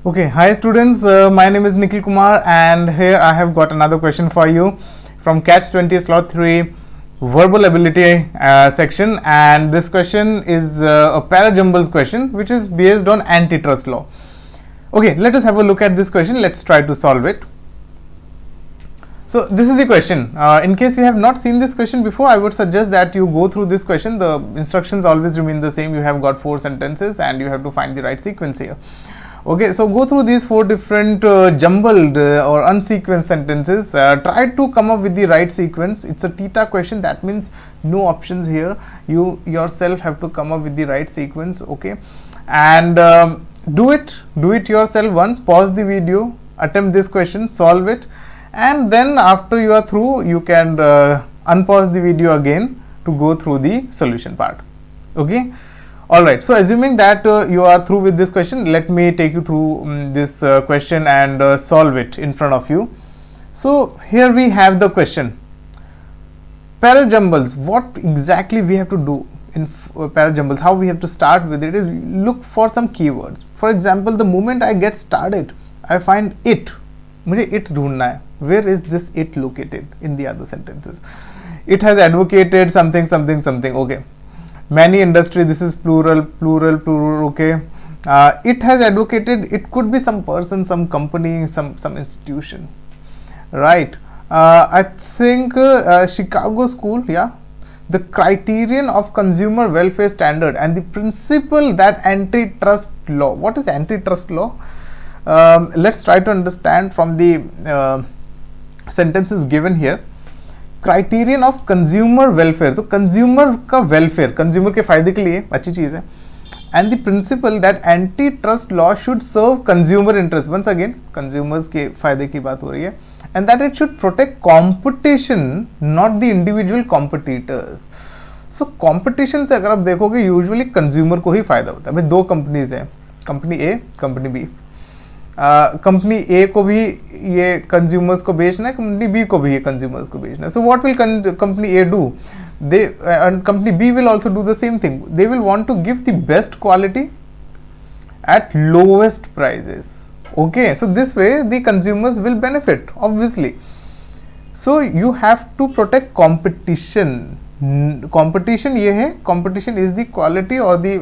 Okay, hi students, my name is Nikhil Kumar and here I have got another question for you from Catch 20 Slot 3 Verbal Ability section, and this question is a parajumbles question which is based on antitrust law. Okay, let us have a look at this question. Let's try to solve it. So this is the question. In case you have not seen this question before, I would suggest that you go through this question. The instructions always remain the same. You have got 4 sentences and you have to find the right sequence here. Okay, so go through these 4 different jumbled or unsequenced sentences. Try to come up with the right sequence. It's a theta question, that means no options here. You yourself have to come up with the right sequence. Okay, and do it yourself once. Pause the video, attempt this question, solve it, and then after you are through, you can unpause the video again to go through the solution part. Okay. Alright, so assuming that you are through with this question, let me take you through this question and solve it in front of you. So here we have the question. Parajumbles, what exactly we have to do in parajumbles, how we have to start with it is look for some keywords. For example, the moment I get started, I find it. मुझे it ढूंढना है. Where is this it located in the other sentences? It has advocated something, something, something. Okay. Many industry, this is plural, okay. It has advocated, it could be some person, some company, some institution, right? I think Chicago school, yeah. The criterion of consumer welfare standard and the principle that antitrust law. What is antitrust law? Let's try to understand from the sentences given here. Criterion of consumer welfare, तो consumer का वेलफेयर, consumer के फायदे के लिए अच्छी चीज है. And the principle that antitrust law should serve consumer interest, once again consumers के फायदे की बात हो रही है. And that it should protect competition, not the individual competitors. So competition से अगर आप देखोगे यूजुअली कंज्यूमर को ही फायदा होता है. भाई दो कंपनीज है, कंपनी ए, कंपनी बी. कंपनी ए को भी ये कंज्यूमर्स को बेचना है, कंपनी बी को भी ये कंज्यूमर्स को बेचना है. So what will company A do? They and company B will also do the same thing. They will want to give the best quality at lowest prices. Okay, so this way the consumers will benefit obviously. So you have to protect competition. Competition ये है, competition is the quality or the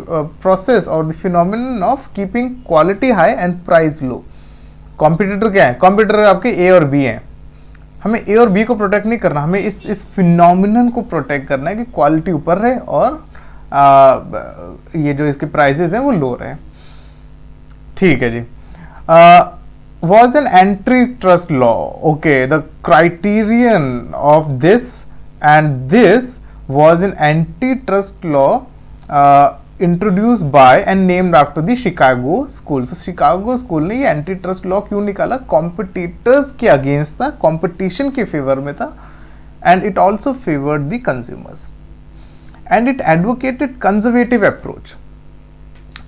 process or the phenomenon of keeping quality high and price low. Competitor क्या है? Competitor आपके A और B हैं. हमें A और B को प्रोटेक्ट नहीं करना, हमें इस फिनोमिनन को प्रोटेक्ट करना है कि क्वालिटी ऊपर रहे और ये जो इसके प्राइजेस हैं वो लो रहे. ठीक है जी. Was an antitrust law. Okay, the criterion of this and this was an antitrust law introduced by and named after the Chicago school. So Chicago school ने ये antitrust law क्यों निकाला? Competitors के against था, competition के favor में था, and it also favored the consumers. And it advocated conservative approach.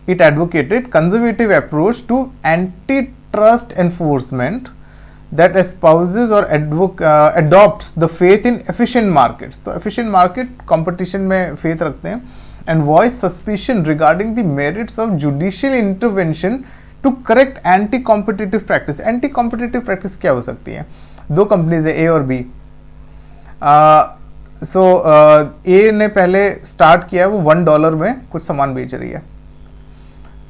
It advocated conservative approach to antitrust enforcement that espouses or adopts the faith in efficient markets. तो efficient market competition में faith रखते हैं, and voice suspicion regarding the merits of judicial intervention to correct anti-competitive practice. Anti-competitive practice क्या हो सकती है? दो companies है A और B. So A ने पहले स्टार्ट किया, वो $1 में कुछ सामान बेच रही है.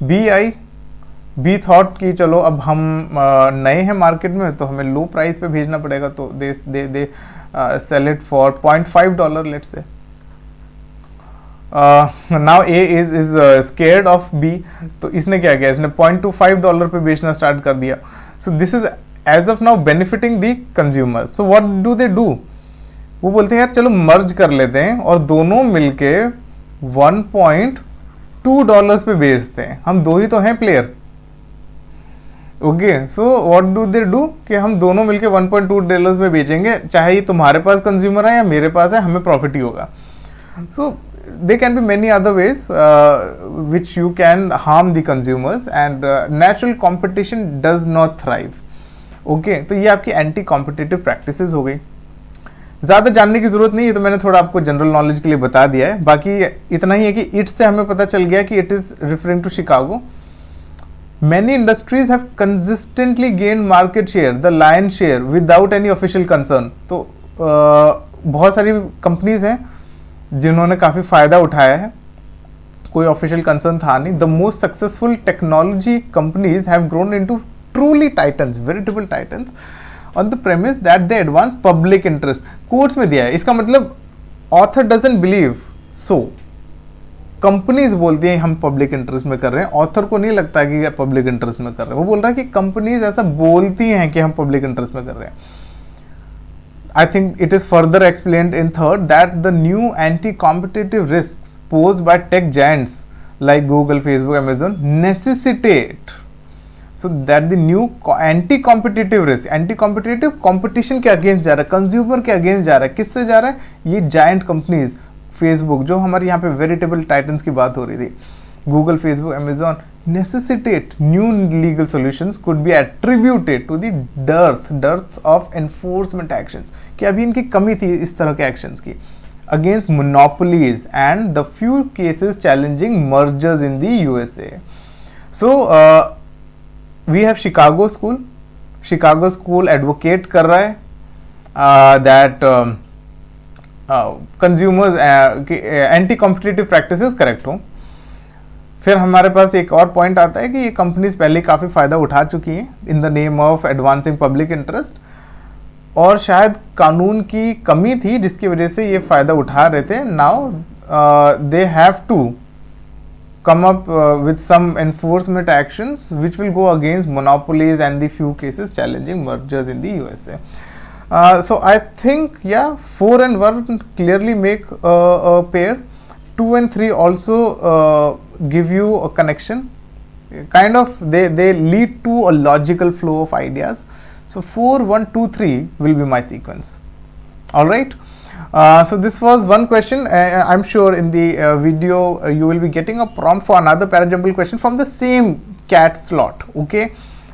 B आई, बी थॉट कि चलो अब हम नए हैं मार्केट में तो हमें लो प्राइस पे भेजना पड़ेगा, तो they sell it for $0.5 let's say. Now A is scared of B, तो इसने क्या किया? इसने $0.25 पे बेचना स्टार्ट कर दिया. So this is age of now benefiting the consumer. So what do they do? वो बोलते हैं यार चलो मर्ज कर लेते हैं और दोनों मिलके $1.2 पे बेचते हैं. हम दो ही तो हैं player. Okay, so what do they do कि हम दोनों मिलके $1.2 में बेचेंगे, चाहे ये तुम्हारे पास कंज्यूमर है या मेरे पास है, हमें प्रॉफिट ही होगा. सो there can be many other ways which you can harm the consumers, and natural competition does not thrive. Okay, तो ये आपकी एंटी कॉम्पिटिटिव प्रैक्टिसेस हो गई. ज़्यादा जानने की ज़रूरत नहीं है, तो मैंने थोड़ा आपको जनरल नॉलेज के लिए बता दिया है. बाकी इतना ही है कि इट से हमें पता चल गया कि it is referring to Chicago. Many industries have consistently gained market share, the lion share, without any official concern. तो बहुत सारी कंपनीज हैं जिन्होंने काफ़ी फ़ायदा उठाया है, कोई ऑफिशियल कंसर्न था नहीं. The most successful technology companies have grown into truly titans, veritable titans, on the premise that they advance public interest. Courts में दिया है, इसका मतलब author doesn't believe so. Companies बोलती हैं हम पब्लिक इंटरेस्ट में कर रहे हैं, ऑथर को नहीं लगता कि पब्लिक इंटरेस्ट में कर रहे हैं. वो बोल रहा है कि कंपनीज ऐसा बोलती हैं कि हम पब्लिक इंटरेस्ट में कर रहे हैं. I think it is further explained in third that the new anti-competitive risks posed by tech giants like Google, Facebook, Amazon necessitate, so that the new anti-competitive risk, anti-competitive competition के against जा रहा है, consumer के against जा रहा है. किससे जा रहा है? ये जायंट कंपनीज, फेसबुक, जो हमारे यहाँ पे वेरिटेबल टाइटन्स की बात हो रही थी, Google, Facebook, Amazon, necessitate new legal solutions could be attributed to the dearth of enforcement actions. कि अभी इनकी कमी थी इस तरह के actions की against monopolies and the few cases challenging mergers in the USA. So we have Chicago School. Chicago School advocate कर रहा है that consumers anti-competitive practices correct हो. फिर हमारे पास एक और पॉइंट आता है कि ये कंपनीज पहले काफ़ी फ़ायदा उठा चुकी हैं in the name of advancing public interest, और शायद कानून की कमी थी जिसकी वजह से ये फ़ायदा उठा रहे थे. Now they have to come up with some enforcement actions which will go against monopolies and the few cases challenging mergers in the USA. So I think 4 and 1 clearly make a pair. 2 and 3 also give you a connection, kind of they lead to a logical flow of ideas. So 4, 1, 2, 3 will be my sequence. All right. So this was one question. I'm sure in the video you will be getting a prompt for another parajumble question from the same cat slot. Okay,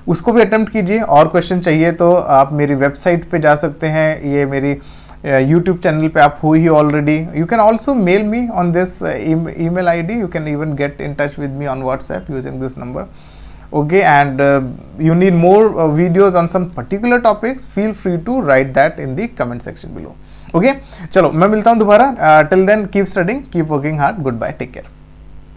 उसको भी attempt कीजिए. और question चाहिए तो आप मेरी website पे जा सकते हैं, ये मेरी यूट्यूब चैनल पे आप हो ही already. You can also mail me on this email ID. You can even get in touch with me on WhatsApp using this number. Okay, and you need more videos on some particular topics, feel free to write that in the comment section below. Okay, चलो मैं मिलता हूँ दोबारा. Till then keep studying, keep working hard. Goodbye, take care.